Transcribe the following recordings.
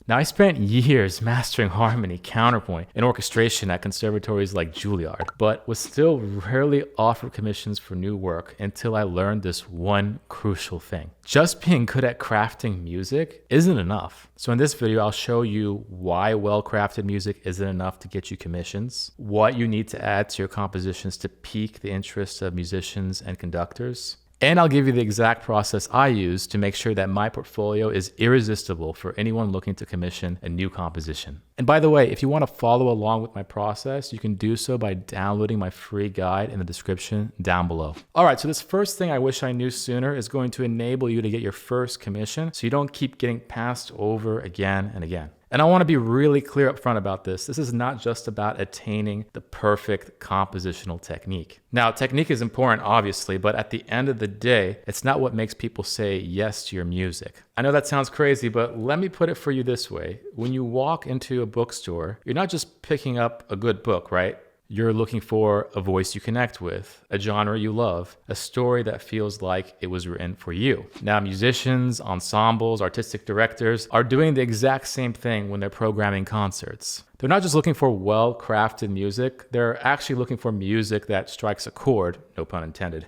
Now, I spent years mastering harmony, counterpoint, and orchestration at conservatories like Juilliard, but was still rarely offered commissions for new work until I learned this one crucial thing. Just being good at crafting music isn't enough. So in this video, I'll show you why well-crafted music isn't enough to get you commissions, what you need to add to your compositions to pique the interest of musicians and conductors, and I'll give you the exact process I use to make sure that my portfolio is irresistible for anyone looking to commission a new composition. And by the way, if you want to follow along with my process, you can do so by downloading my free guide in the description down below. All right, so this first thing I wish I knew sooner is going to enable you to get your first commission so you don't keep getting passed over again and again. And I want to be really clear up front about this. This is not just about attaining the perfect compositional technique. Now, technique is important, obviously, but at the end of the day, it's not what makes people say yes to your music. I know that sounds crazy, but let me put it for you this way. When you walk into a bookstore, you're not just picking up a good book, right? You're looking for a voice you connect with, a genre you love, a story that feels like it was written for you. Now, musicians, ensembles, artistic directors are doing the exact same thing when they're programming concerts. They're not just looking for well-crafted music, they're actually looking for music that strikes a chord, no pun intended,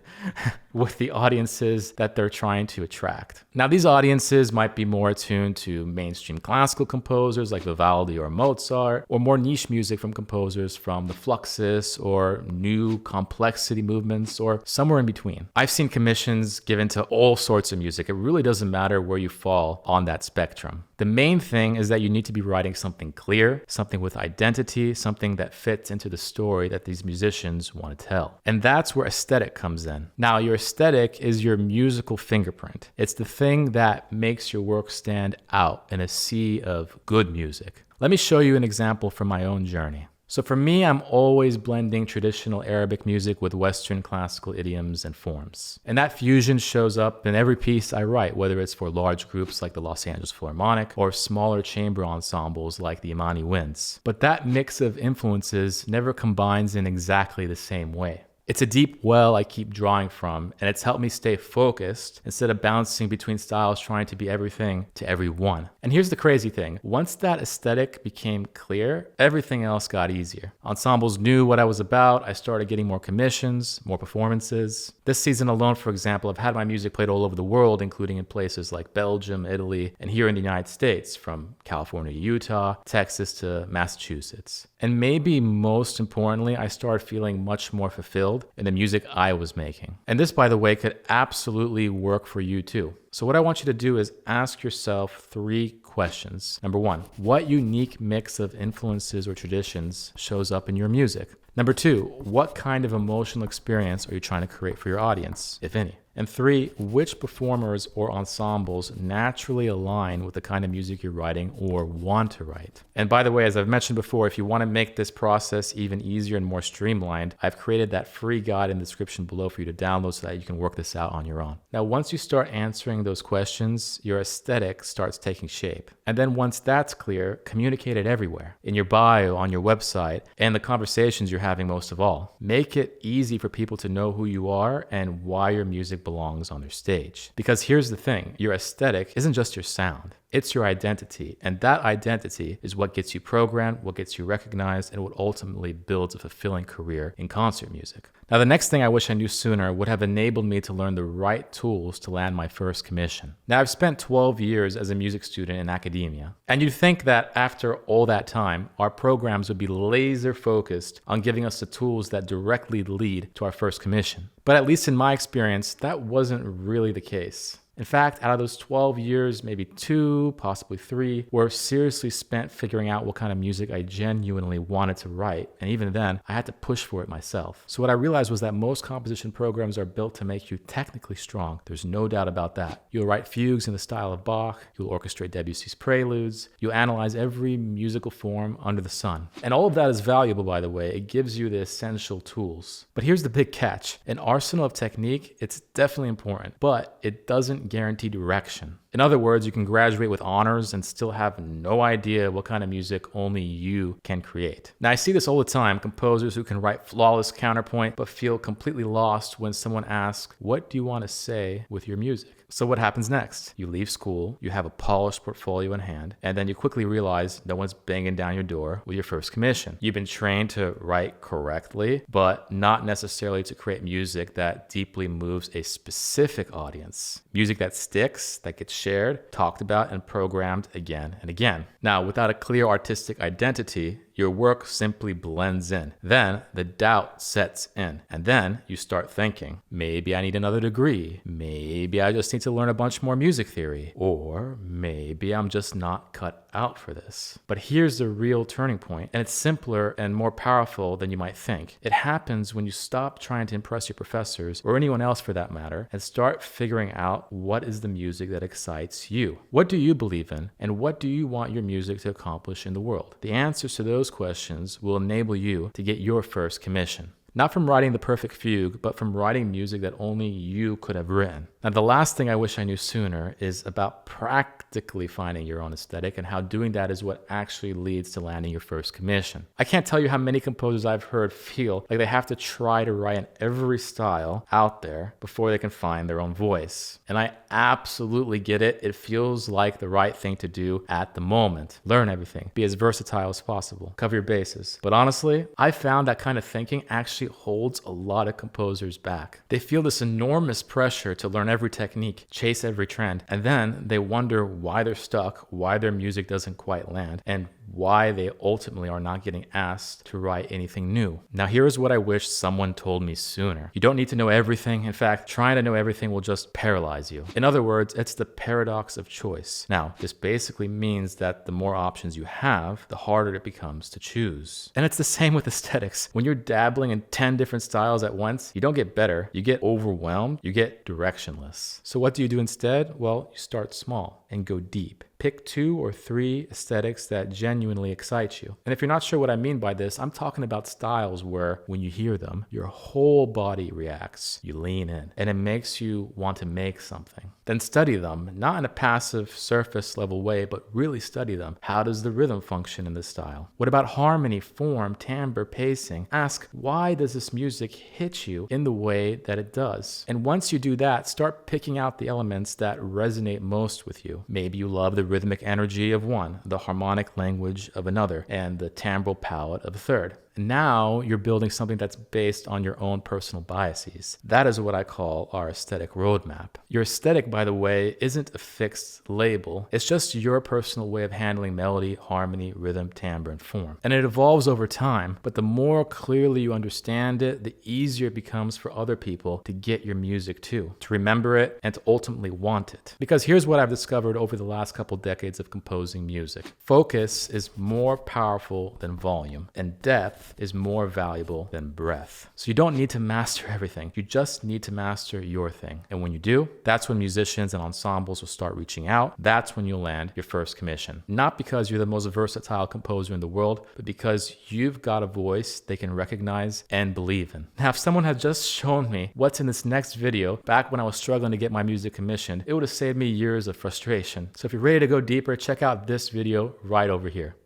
with the audiences that they're trying to attract. Now, these audiences might be more attuned to mainstream classical composers like Vivaldi or Mozart, or more niche music from composers from the Fluxus or new complexity movements, or somewhere in between. I've seen commissions given to all sorts of music. It really doesn't matter where you fall on that spectrum. The main thing is that you need to be writing something clear, something with identity, something that fits into the story that these musicians want to tell. And that's where aesthetic comes in. Now, your aesthetic is your musical fingerprint. It's the thing that makes your work stand out in a sea of good music. Let me show you an example from my own journey. So for me, I'm always blending traditional Arabic music with Western classical idioms and forms. And that fusion shows up in every piece I write, whether it's for large groups like the Los Angeles Philharmonic or smaller chamber ensembles like the Imani Winds. But that mix of influences never combines in exactly the same way. It's a deep well I keep drawing from, and it's helped me stay focused instead of bouncing between styles trying to be everything to everyone. And here's the crazy thing. Once that aesthetic became clear, everything else got easier. Ensembles knew what I was about. I started getting more commissions, more performances. This season alone, for example, I've had my music played all over the world, including in places like Belgium, Italy, and here in the United States, from California to Utah, Texas to Massachusetts. And maybe most importantly, I started feeling much more fulfilled in the music I was making. And this, by the way, could absolutely work for you too. So what I want you to do is ask yourself 3 questions. Number 1, what unique mix of influences or traditions shows up in your music? Number 2, what kind of emotional experience are you trying to create for your audience, if any? And 3, which performers or ensembles naturally align with the kind of music you're writing or want to write? And by the way, as I've mentioned before, if you want to make this process even easier and more streamlined, I've created that free guide in the description below for you to download so that you can work this out on your own. Now, once you start answering those questions, your aesthetic starts taking shape. And then once that's clear, communicate it everywhere, in your bio, on your website, and the conversations you're having most of all. Make it easy for people to know who you are and why your music belongs on their stage. Because here's the thing, your aesthetic isn't just your sound. It's your identity, and that identity is what gets you programmed, what gets you recognized, and what ultimately builds a fulfilling career in concert music. Now, the next thing I wish I knew sooner would have enabled me to learn the right tools to land my first commission. Now, I've spent 12 years as a music student in academia, and you'd think that after all that time, our programs would be laser focused on giving us the tools that directly lead to our first commission. But at least in my experience, that wasn't really the case. In fact, out of those 12 years, maybe 2, possibly 3, were seriously spent figuring out what kind of music I genuinely wanted to write. And even then, I had to push for it myself. So what I realized was that most composition programs are built to make you technically strong. There's no doubt about that. You'll write fugues in the style of Bach. You'll orchestrate Debussy's preludes. You'll analyze every musical form under the sun. And all of that is valuable, by the way. It gives you the essential tools. But here's the big catch. An arsenal of technique, it's definitely important, but it doesn't guarantee direction. In other words, you can graduate with honors and still have no idea what kind of music only you can create. Now, I see this all the time, composers who can write flawless counterpoint but feel completely lost when someone asks, what do you want to say with your music? So what happens next? You leave school, you have a polished portfolio in hand, and then you quickly realize no one's banging down your door with your first commission. You've been trained to write correctly, but not necessarily to create music that deeply moves a specific audience. Music that sticks, that gets shared, talked about, and programmed again and again. Now, without a clear artistic identity, your work simply blends in. Then the doubt sets in. And then you start thinking, maybe I need another degree. Maybe I just need to learn a bunch more music theory. Or maybe I'm just not cut out for this. But here's the real turning point, and it's simpler and more powerful than you might think. It happens when you stop trying to impress your professors, or anyone else for that matter, and start figuring out what is the music that excites you. What do you believe in, and what do you want your music to accomplish in the world? The answers to those questions will enable you to get your first commission. Not from writing the perfect fugue, but from writing music that only you could have written. Now, the last thing I wish I knew sooner is about practically finding your own aesthetic and how doing that is what actually leads to landing your first commission. I can't tell you how many composers I've heard feel like they have to try to write in every style out there before they can find their own voice. And I absolutely get it. It feels like the right thing to do at the moment. Learn everything. Be as versatile as possible. Cover your bases. But honestly, I found that kind of thinking actually holds a lot of composers back. They feel this enormous pressure to learn every technique, chase every trend, and then they wonder why they're stuck, why their music doesn't quite land, and why they ultimately are not getting asked to write anything new. Now, here's what I wish someone told me sooner. You don't need to know everything. In fact, trying to know everything will just paralyze you. In other words, it's the paradox of choice. Now, this basically means that the more options you have, the harder it becomes to choose. And it's the same with aesthetics. When you're dabbling in 10 different styles at once, you don't get better. You get overwhelmed. You get directionless. So what do you do instead? Well, you start small and go deep. Pick 2 or 3 aesthetics that genuinely excite you. And if you're not sure what I mean by this, I'm talking about styles where when you hear them, your whole body reacts. You lean in, and it makes you want to make something. Then study them, not in a passive, surface level way, but really study them. How does the rhythm function in this style? What about harmony, form, timbre, pacing? Ask, why does this music hit you in the way that it does? And once you do that, start picking out the elements that resonate most with you. Maybe you love the rhythmic energy of one, the harmonic language of another, and the timbral palette of a third. Now you're building something that's based on your own personal biases. That is what I call our aesthetic roadmap. Your aesthetic, by the way, isn't a fixed label. It's just your personal way of handling melody, harmony, rhythm, timbre, and form. And it evolves over time, but the more clearly you understand it, the easier it becomes for other people to get your music too, to remember it, and to ultimately want it. Because here's what I've discovered over the last couple decades of composing music. Focus is more powerful than volume, and depth is more valuable than breadth. So you don't need to master everything. You just need to master your thing. And when you do, that's when musicians and ensembles will start reaching out. That's when you'll land your first commission. Not because you're the most versatile composer in the world, but because you've got a voice they can recognize and believe in. Now, if someone had just shown me what's in this next video back when I was struggling to get my music commissioned, it would have saved me years of frustration. So if you're ready to go deeper, check out this video right over here.